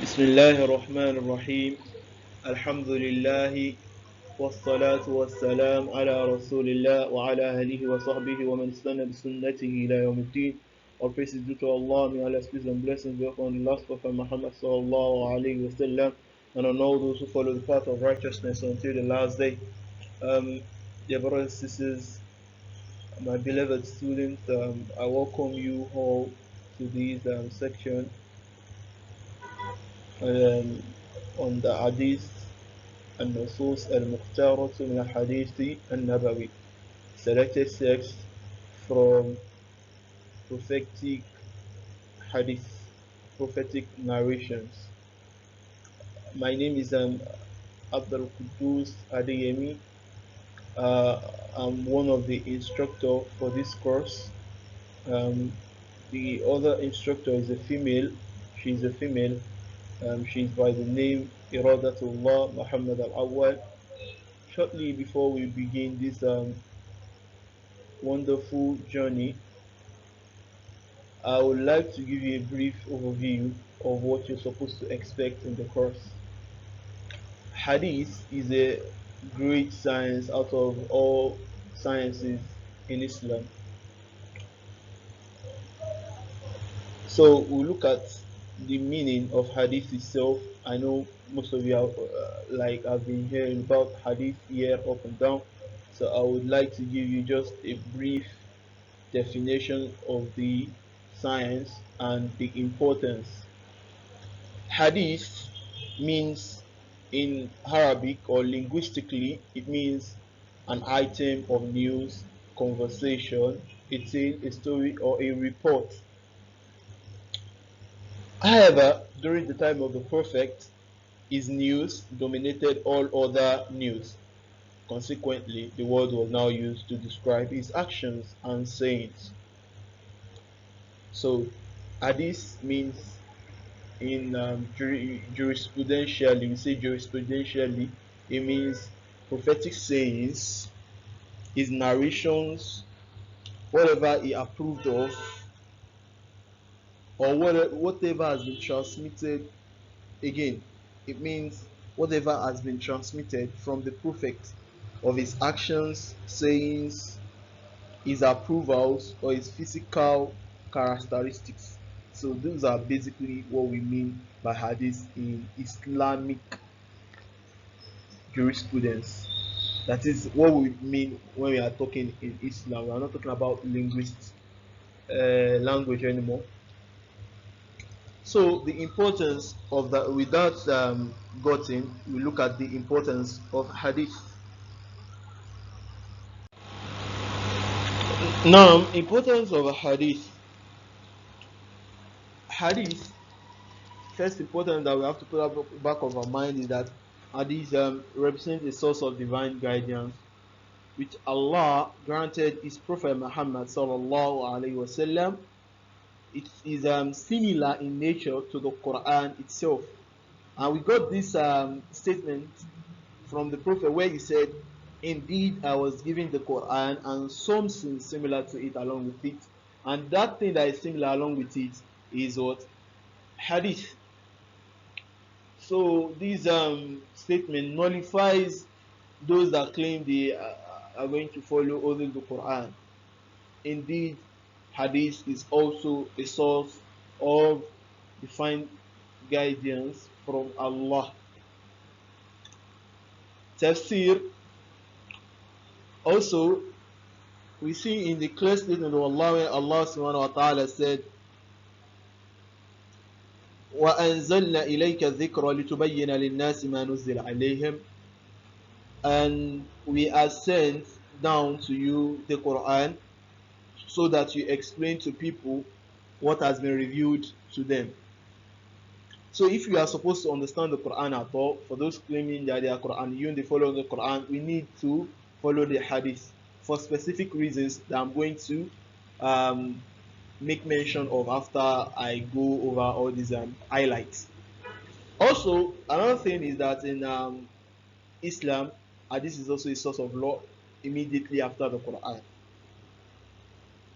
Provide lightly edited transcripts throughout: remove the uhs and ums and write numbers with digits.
بسم الله الرحمن الرحيم. الحمد لله والصلاة والسلام على رسول الله وعلى آله وصحبه ومن استنى بسنته إلى يوم الدين. All praise is due to Allah. May Allah's peace and blessings be upon the last Prophet Muhammad sallallahu alaihi wasallam and on all those who follow the path of righteousness until the last day. Dear brothers and sisters, my beloved students, I welcome you all to this section um, on the Hadith النصوص المختارة من الحديث النبوي, selected text from prophetic hadith, prophetic narrations. My name is Abdul Qudus Adeyemi. I'm one of the instructor for this course. The other instructor is a female. She's a female. She's by the name Iradatullah Muhammad Al-Awwal. Shortly before we begin this wonderful journey, I would like to give you a brief overview of what you're supposed to expect in the course. Hadith is a great science out of all sciences in Islam. So we'll look at the meaning of Hadith itself. I know most of you have been hearing about Hadith here up and down. So I would like to give you just a brief definition of the science and the importance. Hadith means in Arabic or linguistically, it means an item of news, conversation, a tale, a story, or a report. However, during the time of the Prophet, his news dominated all other news. Consequently, the word was now used to describe his actions and sayings. So, hadith means in jurisprudentially, we say jurisprudentially, it means prophetic sayings, his narrations, whatever he approved of, or whatever has been transmitted. Again, it means whatever has been transmitted from the prophet of his actions, sayings, his approvals, or his physical characteristics. So those are basically what we mean by hadith in Islamic jurisprudence. That is what we mean when we are talking in Islam. We are not talking about language anymore. So the importance of that, with that gotten, we look at the importance of hadith. Now, importance of a hadith. Hadith, first important that we have to put at the back of our mind is that hadith represents a source of divine guidance, which Allah granted His Prophet Muhammad sallallahu alaihi wasallam. It is similar in nature to the Quran itself, and we got this statement from the Prophet where he said, "Indeed, I was given the Quran and something similar to it along with it, and that thing that is similar along with it is what? Hadith." So this statement nullifies those that claim they are going to follow only the Quran. Indeed, Hadith is also a source of divine guidance from Allah. Tafsir, also, we see in the clear statement of Allah where Allah subhanahu wa ta'ala said, وَأَنزَلْنَا إِلَيْكَ الذِّكْرَ لِتُبَيِّنَ لِلنَّاسِ مَا نُزِّلَ عَلَيْهِمْ. And we have sent down to you the Quran so that you explain to people what has been revealed to them. So if you are supposed to understand the Quran at all, for those claiming that they are Quran, they follow the Quran, we need to follow the Hadith for specific reasons that I'm going to make mention of after I go over all these highlights. Also, another thing is that in Islam, Hadith is also a source of law immediately after the Quran.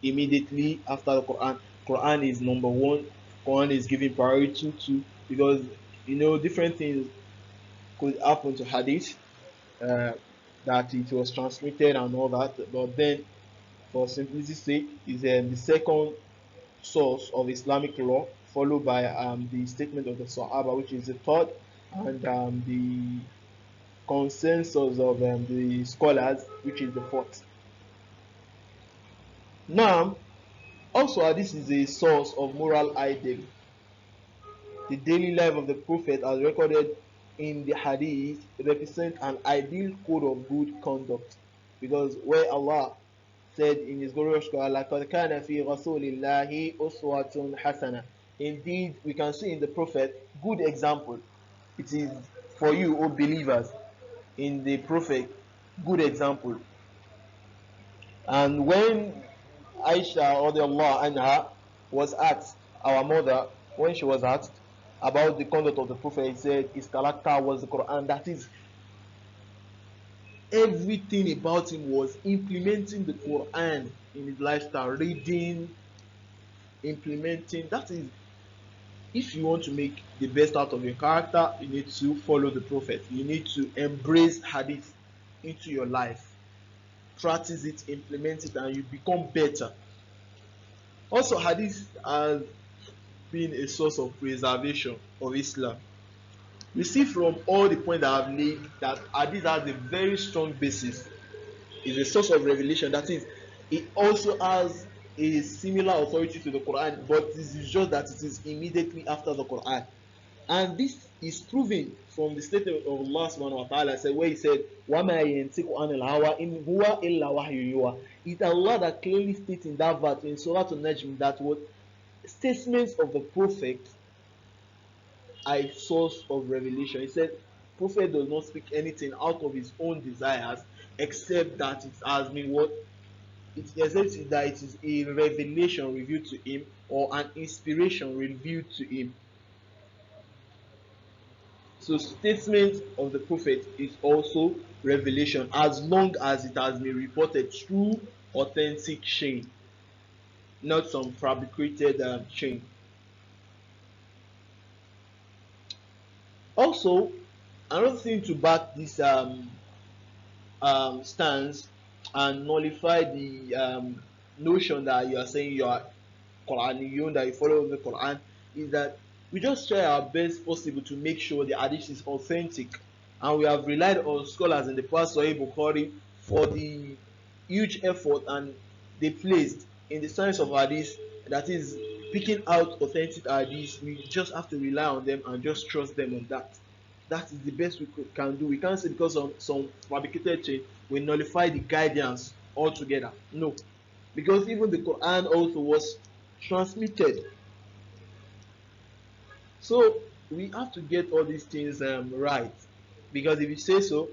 Immediately after the Quran, Quran is number one. Quran is given priority to, because Different things could happen to hadith, uh, that it was transmitted and all that. But then, for simplicity's sake, is the second source of Islamic law, followed by the statement of the Sahaba, which is the third, and the consensus of the scholars, which is the fourth. Now, also, this is a source of moral ideal. The daily life of the Prophet, as recorded in the Hadith, represents an ideal code of good conduct. Because where Allah said in His glorious Quran, لَقَدْ كَانَ فِي رَسُولِ اللَّهِ أُسْوَةٌ حَسَنَةٌ. Indeed, we can see in the Prophet good example. It is for you, O believers, in the Prophet, good example. And when Aisha radiallahu anha was asked, our mother, when she was asked about the conduct of the Prophet, he said his character was the Quran. That is, everything about him was implementing the Quran in his lifestyle, reading, implementing. That is, if you want to make the best out of your character, you need to follow the Prophet. You need to embrace Hadith into your life, practice it, implement it, and you become better. Also, Hadith has been a source of preservation of Islam. We see from all the points that I've made that Hadith has a very strong basis. It's a source of revelation. That is, it also has a similar authority to the Quran, but this is just that it is immediately after the Quran. And this is proven from the statement of Allah subhanahu wa ta'ala, where He said, وَمَا يَنْتِقُ عَنِ الْهَوَىٰ إِنْ هُوَ إِلَّا وَحْيٌ يُوحَىٰ. It's Allah that clearly states in that verse in Surah An-Najm that what statements of the Prophet are a source of revelation. He said, Prophet does not speak anything out of his own desires, except that it has been what? Except that it is a revelation revealed to him, or an inspiration revealed to him. So statement of the Prophet is also revelation, as long as it has been reported through authentic chain, not some fabricated chain. Also, another thing to back this stance and nullify the notion that you are saying you are Qur'aniyun, that you follow the Quran, is that we just try our best possible to make sure the hadith is authentic, and we have relied on scholars in the past, Sahih Bukhari, for the huge effort and they placed in the science of hadith, that is picking out authentic hadith. We just have to rely on them and just trust them on that. That is the best we can do. We can't say because of some fabricated chain we nullify the guidance altogether. No, because even the Quran also was transmitted. So we have to get all these things right, because if you say so,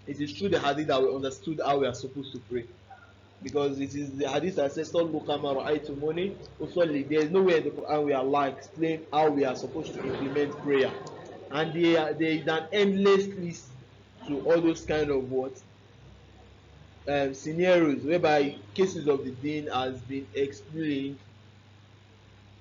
it is through the hadith that we understood how we are supposed to pray. Because it is the hadith that says, "Sallu kama ra'aytumuni usalli." There is nowhere in the Quran where Allah explain how we are supposed to implement prayer, and there is an endless list to all those kind of scenarios whereby cases of the deen has been explained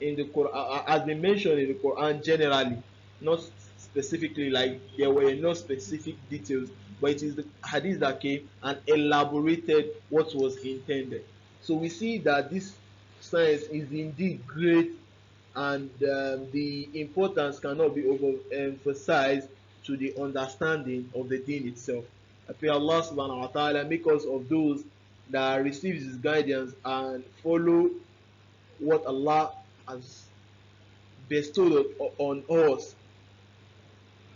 in the Quran, has been mentioned in the Quran generally, not specifically, like there were no specific details, but it is the hadith that came and elaborated what was intended. So we see that this science is indeed great, and the importance cannot be overemphasized to the understanding of the deen itself. I pray Allah subhanahu wa ta'ala make us of those that receives His guidance and follow what Allah has bestowed on us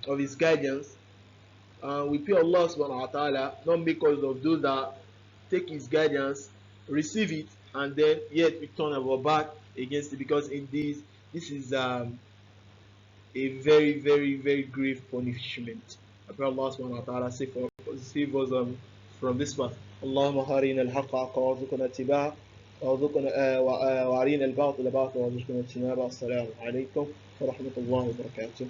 of His guidance. We pray Allah subhanahu wa ta'ala not make us of those that take His guidance, receive it, and then yet we turn our back against it, because in this is a very, very, very grave punishment. I pray Allah subhanahu wa ta'ala save us from this path. اللهم أرنا الحق حقا وارزقنا اتباعه وأرنا الباطل باطلا وارزقنا اجتنابه. السلام عليكم ورحمة الله وبركاته.